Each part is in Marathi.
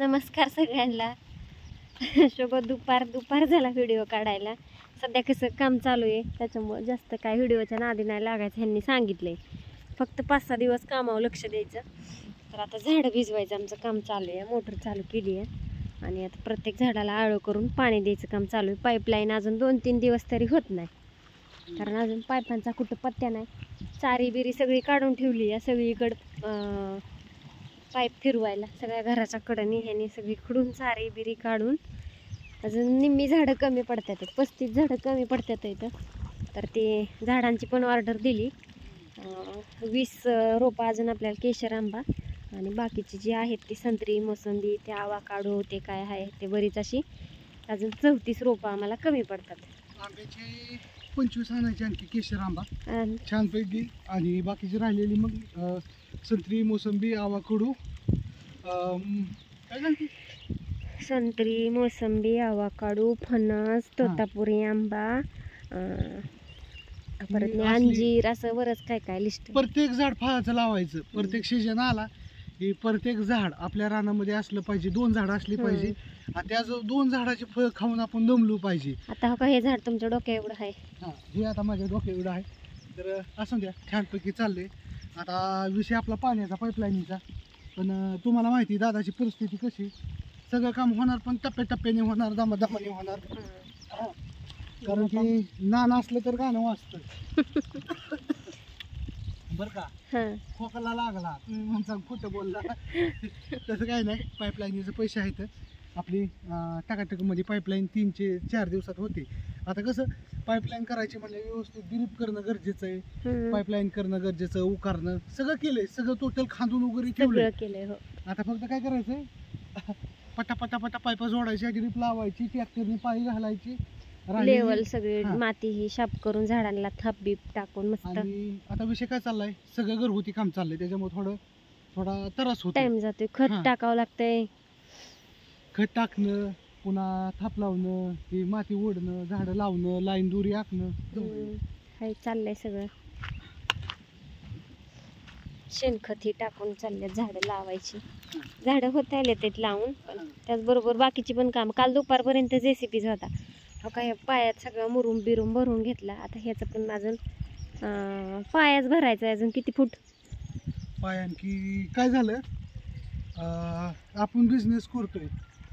नमस्कार सगळ्यांना. शुभ दुपार झाला व्हिडिओ काढायला. सध्या कसं काम चालू आहे त्याच्यामुळे जास्त काय व्हिडिओच्या नादी नाही लागायचं ह्यांनी सांगितलंय. फक्त 5-6 दिवस कामावर लक्ष द्यायचं. तर आता झाडं भिजवायचं आमचं काम चालू आहे. मोटर चालू केली आहे आणि आता प्रत्येक झाडाला आळं करून पाणी द्यायचं काम चालू आहे. पाईपलाईन अजून 2-3 दिवस तरी होत नाही, कारण अजून पाईपांचा कुठं पत्त्या नाही. चारी बिरी सगळी काढून ठेवली आहे सगळीकडं पाईप फिरवायला. सगळ्या घराच्या कडेने ह्याने सगळीकडून चारी बिरी काढून अजून निम्मी झाडं कमी पडतात. 35 झाडं कमी पडतात इथं. तर ते झाडांची पण ऑर्डर दिली. 20 रोपं अजून आपल्याला केशर आंबा आणि बाकीची जी आहेत ती संत्री मोसंबी ते आवाकाडो ते काय आहे ते बरीच अशी अजून 34 रोपं आम्हाला कमी पडतात. आंब्याची 25 आणायची आणखी केशर आंबा छानपैकी आणि बाकीची राहिलेली मग संत्री मोसंबी आवाकडू काय झालं संत्री मोसंबी आवाकाडू फणस तोतापुरी आंबा परत अंजीर असं बरंच काय काय लिस्ट. प्रत्येक झाड फळाचं लावायचं. प्रत्येक सीजन आला की प्रत्येक झाड आपल्या रानामध्ये असलं पाहिजे. 2 झाडं असली पाहिजे आणि त्या 2 झाडाची फळ खाऊन आपण दमलो पाहिजे. आता हो का हे झाड तुमच्या डोक्या एवढं आहे. हां, हे आता माझ्या डोक्या एवढं आहे. तर असं द्या छानपैकी चाललंय. आता विषय आपला पाण्याचा पाईपलाईनचा. पण तुम्हाला माहिती दादाची परिस्थिती कशी. सगळं काम होणार पण टप्प्याटप्प्याने होणार, दमादमाने होणार. कारण की नान असलं तर गाणं वाजतं. बरं का, खोकला लागला तुम्ही म्हणता खोटं बोलला. तसं काय नाही. पाईपलाईनचे पैसे आहेत आपली. टाकाटकमध्ये पाईपलाईन 3-4 दिवसात होते. आता कसं पाईपलाईन करायची म्हणजे व्यवस्थित ड्रीप करणं गरजेचं आहे. पाईपलाईन करणं गरजेचं, उकारणं सगळं केलंय. सगळं टोटल खांदून वगैरे ठेवलंय. आता फक्त काय करायचंय, पटापटा पाईप जोडायची, ड्रीप लावायची, ट्रॅक्टरने पाणी घालायची, लेवल सगळी माती ही शाप करून झाडांना थाप बीप टाकून मस्त. आणि आता विषय काय चाललाय, सगळं घरगुती काम चाललंय त्याच्यामुळे थोडा त्रास होतो. टाइम जातोय. खत टाकावं लागतंय. खत टाकणं, पुन्हा थाप लावणं, ती माती ओढणं, झाडं लावणं, लाईन दुरी आखणं हे चाललंय सगळं. शेणखत ही टाकून चालले झाडं लावायची. झाडं होत आले ते लावून. पण त्याचबरोबर बाकीची पण काम. काल दुपारपर्यंत JCBच होता. हो काय पायात सगळं मुरुम बिरुम भरून घेतला. आता ह्याचं पण अजून पायाच भरायचं आहे. अजून किती फूट पाय. आणखी काय झालं, आपण बिझनेस करतोय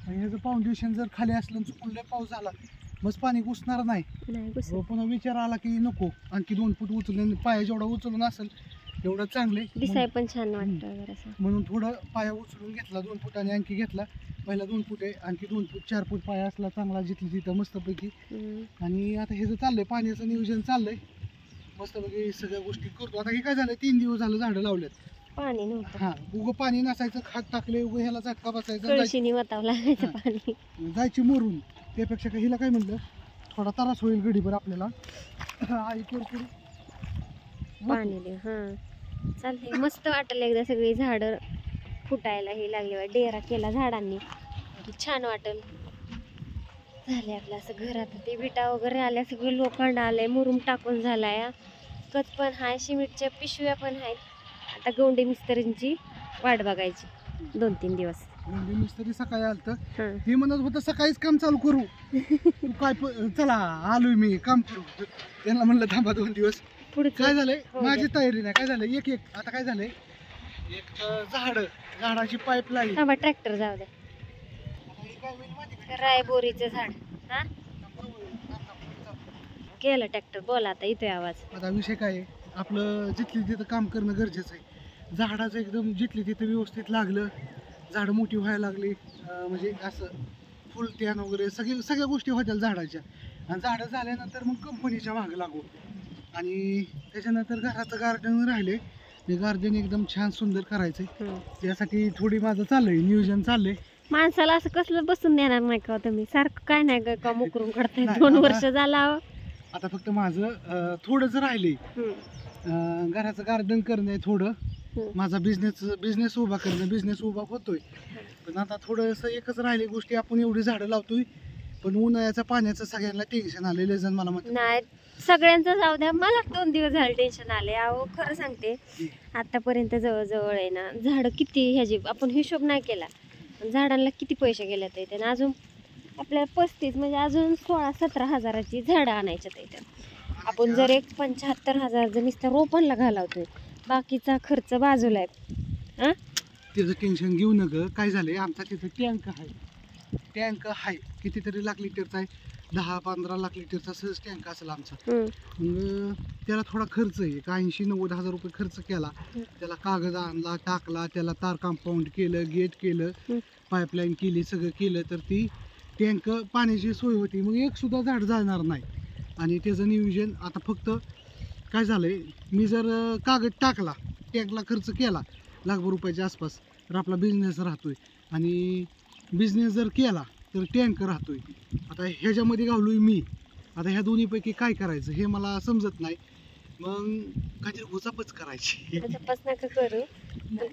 आणि ह्याचं फाउंडेशन जर खाली असलं चुकून पाऊस झाला मग पाणी घुसणार नाही. पुन्हा विचार आला की नको आणखी 2 फूट उचलून, पाया जेवढा उचलून असेल तेवढं चांगले दिसाय पण छान वाटतं. म्हणून थोडं पाया उचलून घेतला. 2 फुटाने आणखी घेतला. पहिला 2 फूट आहे, आणखी 2 फूट 4 फूट पाया असला चांगला जिथली तिथं मस्तपैकी. आणि आता हे जर चाललंय पाण्याचं नियोजन चाललंय मस्तपैकी सगळ्या गोष्टी करतो. आता हे काय झालं, 3 दिवस झालं झाडं लावलेत, पाणी नव्हतं. हा उगं पाणी नसायचं, खात टाकले उगं ह्याला झटका बसायचा, पाणी जायची मोरून. त्यापेक्षा हिला काय म्हणलं थोडा त्रास होईल गडीभर आपल्याला. आई करतो पाणी देऊ. हा चालते. मस्त वाटलं एकदा सगळी झाडं फुटायला हे लागले. डेरा केला झाडांनी छान वाटल. झाले आपलं असं घर. आता ते विटा वगैरे आल्या, सगळे लोखंड आले, मुरुम टाकून झालाय, कच पण आहे, सिमेंटच्या पिशव्या पण आहेत. आता गौंडे मिस्त्रींची वाट बघायची 2-3 दिवस. गौंडे मिस्त्री सकाळी आलत. हे म्हणत होतं सकाळीच काम चालू करू. तू काय चला आलोय मी काम करू. त्यांना म्हणलं थांबा 2 दिवस. पुढे काय झालंय, माझी तयारी नाही. काय झालंय, एक आता काय झालंय, एक झाडाची पाईपलाईन. थांबा ट्रॅक्टर जाऊ द्या. रायबोरीचं झाड केलं ट्रॅक्टर. बोला आता येतोय आवाज. आता विषय काय, आपलं जिथली तिथं काम करणं गरजेचं आहे. झाडाचं एकदम जिथली तिथं व्यवस्थित लागलं, झाडं मोठी व्हायला लागली, म्हणजे असं फुल त्यान वगैरे सगळ्या गोष्टी होत्या झाडाच्या. आणि झाडं झाल्यानंतर मग कंपनीच्या मागं लागू. आणि त्याच्यानंतर घराचं गार्डन राहिले. ते गार्डन एकदम छान सुंदर करायचंय. त्यासाठी थोडी माझं चाललंय नियोजन चाललंय. माणसाला असं कसलं बसून देणार नाही का तुम्ही, सारखं काय नाही का मोकरून काढताय. 2 वर्ष झाला. आता फक्त माझं थोडंच राहिले, घराचं गार्डन करणं आहे थोडं. माझा बिझनेस उभा करणं. बिझनेस उभा होतोय पण आता थोडंसं एकच राहिले गोष्टी. आपण एवढी झाडं लावतोय पण उन्हाळ्याचं पाण्याचं सगळ्यांना टेन्शन आलेलं जण मला म्हणतात. नाही सगळ्यांचं जाऊ द्या, मला 2 दिवस झाले टेन्शन आले. अहो खरं सांगते, आतापर्यंत जवळजवळ आहे ना झाडं किती ह्याची आपण हिशोब नाही केला. झाडांना किती पैसे गेले ते आणि अजून आपल्याला 35 म्हणजे अजून 16-17 हजाराची झाडं आणायच्यात इथं. आपण जर एक 75,000 जर नुसतं रोपणला घालावतोय, बाकीचा खर्च बाजूला आहे. हां त्याचं टेन्शन घेऊ नका. काय झालंय, आमचा तिथं टँक आहे कितीतरी लाख लिटरचा आहे, 10-15 लाख लिटरचा सहज टँक असेल आमचा. मग त्याला थोडा खर्च आहे, 80-90 हजार रुपये खर्च केला. त्याला कागद आणला, टाकला, त्याला तार कंपाऊंड केलं, गेट केलं, पाईपलाईन केली, सगळं केलं तर ती टँक पाण्याची सोय होती. मग एक सुद्धा झाड जाणार नाही. आणि त्याचं नियोजन आता फक्त काय झालंय, मी जर कागद टाकला, टँकला खर्च केला लाखभर रुपयाच्या आसपास, तर आपला बिझनेस राहतोय. आणि बिझनेस जर केला तर टँक राहतोय. आता ह्याच्यामध्ये घाललोय मी. आता ह्या दोन्हीपैकी काय करायचं हे मला समजत नाही. मग काहीतरी उचापच करायची. नका करू,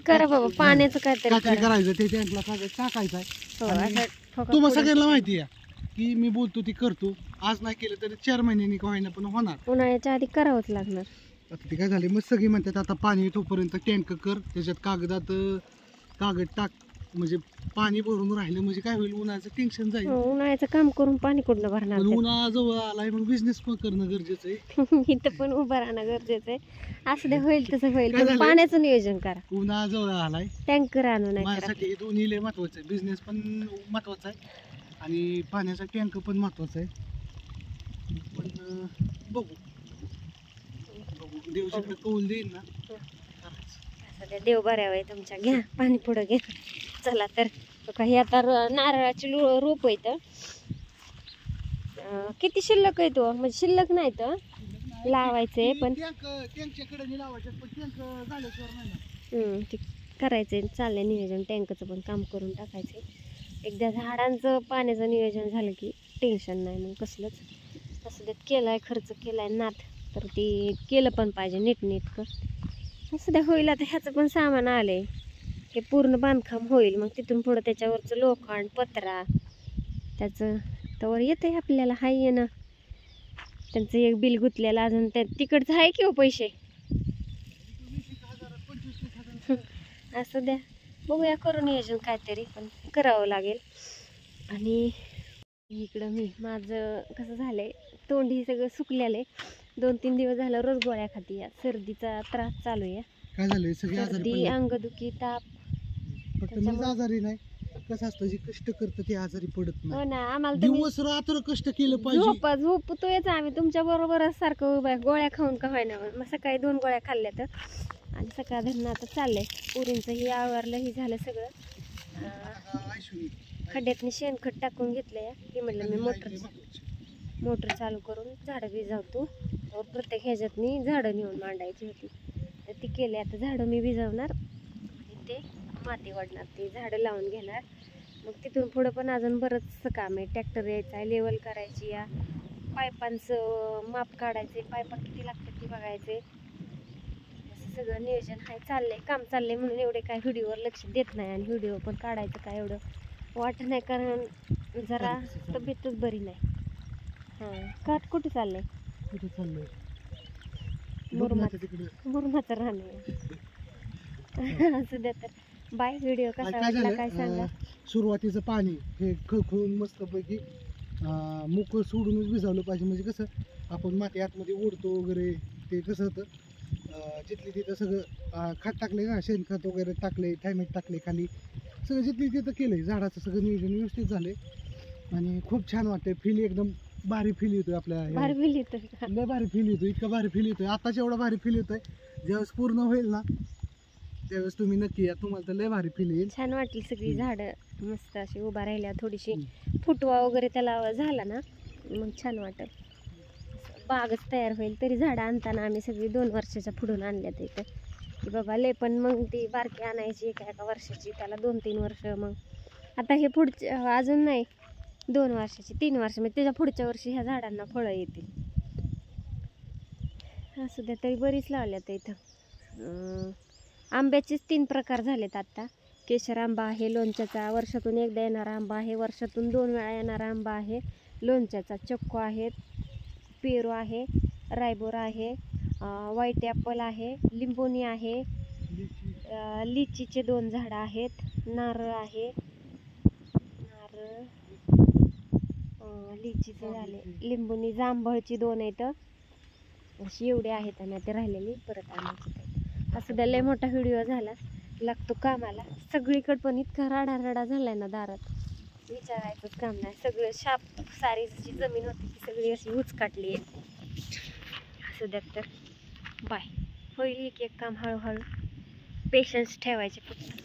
करा बाबा, पाण्याचं काहीतरी करायचं. ते टँकला कागद टाकायचा आहे. तुम्हाला सगळ्यांना माहिती आहे की मी बोलतो ती करतो. आज नाही केलं तरी 4 महिन्यांनी का होईना पण होणार. उन्हाळ्याच्या आधी करावंच लागणार. आता ते काय झाले, मग सगळी म्हणतात आता पाणी तोपर्यंत टँक कर, त्याच्यात कागदात कागद टाक, म्हणजे पाणी भरून राहिलं म्हणजे काय होईल, उन्हाचं टेन्शन जाईल. उन्हाळ्याचं काम करून पाणी कुठनं भरणार? उन्हाळा जवळ आलाय, मग बिझनेस पण करणं गरजेचं आहे. इथं पण उभं राहणं गरजेचं आहे. असं दे, होईल तसं होईल, पण पाण्याचं नियोजन करा. उन्हाळा जवळ आलाय, टँकर आणू नाही. माझ्यासाठी हे दोन्ही लय महत्वाचं आहे. बिझनेस पण महत्वाचा आहे आणि पाण्याचा टँक पण महत्वाचा आहे. पण बघू देव जिकडे कौल देईल ना. सध्या देव बऱ्या आहे तुमच्या. घ्या पाणी पुढं घ्या. चला तर काही आता नारळाची रोप आहे तर किती शिल्लक आहे तो, म्हणजे शिल्लक नाही तर लावायचंय पण ते करायचंय. चाललंय नियोजन, टँकचं पण काम करून टाकायचंय. एकदा झाडांचं पाण्याचं नियोजन झालं की टेन्शन नाही मग कसलंच. असं देत केलाय, खर्च केलाय नाथ, तर ते केलं पण पाहिजे नीटनेटकं. असं द्या, होईल. आता ह्याचं पण सामान आलंय, हे पूर्ण बांधकाम होईल. मग तिथून पुढं त्याच्यावरचं लोखंड, पत्रा, त्याचं तवर येतंय आपल्याला. हाय ये ना, त्यांचं एक बिल गुतलेलं अजून त्या तिकडचं आहे की हो पैसे. असं द्या, बघूया करू नियोजन काहीतरी, पण करावं लागेल. आणि इकडं माझं कसं झालंय, तोंड ही सगळं सुकलेलं आहे. 2-3 दिवस झालं रोज गोळ्या खाती. या सर्दीचा त्रास चालू आहे. काय झालंय, सगळे सर्दी, अंगदुखी, ताप. फक्त मीच आजारी नाही, कसं असतं जे कष्ट करतं ते आजारी पडत हो नाही. ना, आम्हाला दिवस रात्र कष्ट केलं पाहिजे. झोपतोयच आम्ही तुमच्या बरोबरच सारखं उभा, गोळ्या खाऊन का व्हायना. मग सकाळी 2 गोळ्या खाल्ल्या तर, आणि सकाळ धरणं आता चाललंय. पुरींचं ही आवरलं, ही झालं सगळं. खड्ड्यातनी शेणखत टाकून घेतलंय. की म्हटलं मी मोटर चालू करून झाडं भिजवतो. प्रत्येक ह्याच्यातनी झाडं नेऊन मांडायची होती, तर ती केली. आता झाडं मी भिजवणार आणि ते माती वाढणार, ते झाडं लावून घेणार. मग तिथून पुढं पण अजून बरंच काम आहे. ट्रॅक्टर यायचा आहे, लेवल करायची, या पाईपांचं माप काढायचे, पाईपा किती लागतात ते बघायचे. असं सगळं नियोजन आहे, चाललंय, काम चाललंय. म्हणून एवढे काय व्हिडिओवर लक्ष देत नाही. आणि व्हिडिओ पण काढायचं काय एवढं वाटत नाही, कारण जरा तब्येतच बरी नाही. हां, काट कुठे चाललंय? कुठे चाललंय? मुरमाचं राहणं. असं द्या तर. बाय. व्हिडिओ कसा वाटला काय सांगा. सुरुवातीचं पाणी हे खळखळून मस्तपैकी मोकळं सोडूनच भिजवलं पाहिजे. म्हणजे कसं आपण माती आतमध्ये ओढतो वगैरे, ते कसं होतं जिथली तिथं सगळं खत टाकले ना, शेणखत वगैरे टाकले, थायमेट टाकले खाली, सगळं जिथली तिथं केलंय. झाडाचं सगळं नियोजन व्यवस्थित झालंय आणि खूप छान वाटतंय. फील एकदम भारी फील येतोय आपल्याला. भारी फील येतोय, लय भारी फील येतोय, इतका भारी फील येतोय. आताच एवढा भारी फील येतोय. ज्यावेळेस पूर्ण होईल ना त्यावेळेस तुम्ही नक्की या, तुम्हाला तर लय भारी फील येईल. छान वाटली सगळी झाडं मस्त अशी उभा राहिल्या. थोडीशी फुटवा वगैरे त्याला झाला ना मग छान वाटत. बागच तयार होईल. तरी झाडं आणताना आम्ही सगळी 2 वर्षाच्या पुढून आणल्यात इथं, की बाबा लय पण मग ती बारकी आणायची एका वर्षाची, त्याला 2-3 वर्ष. मग आता हे पुढच्या अजून नाही 2 वर्षाची, 3 वर्ष, म्हणजे त्याच्या पुढच्या वर्षी ह्या झाडांना फळं येतील. असू द्या, तरी बरीच लावल्यात इथं. आंब्याचेच 3 प्रकार झालेत आता. केशर आंबा आहे, लोणच्याचा वर्षातून एकदा येणारा आंबा आहे, वर्षातून 2 वेळा येणारा आंबा आहे, लोणच्याचा चक्को आहे, पेरू आहे, रायबोरा आहे, व्हाईट ॲपल आहे, लिंबोनी आहे, लिचीचे 2 झाडं आहेत, नारळ आहे, लिचीचे झाले, लिंबूनी जांभळची 2 आहेत अशी एवढे आहेत आणि ते राहिलेली परत आणायची. असं लय मोठा व्हिडिओ झाला, लागतो कामाला. सगळीकडे पण इतका राडा झालाय ना दारात, विचारायचंच काम नाही. सगळं सारी जी जमीन होती ती सगळी अशी उचकाटली आहे. असं द्यात तर बाय, होईल एक एक काम हळूहळू, पेशन्स ठेवायचे फक्त.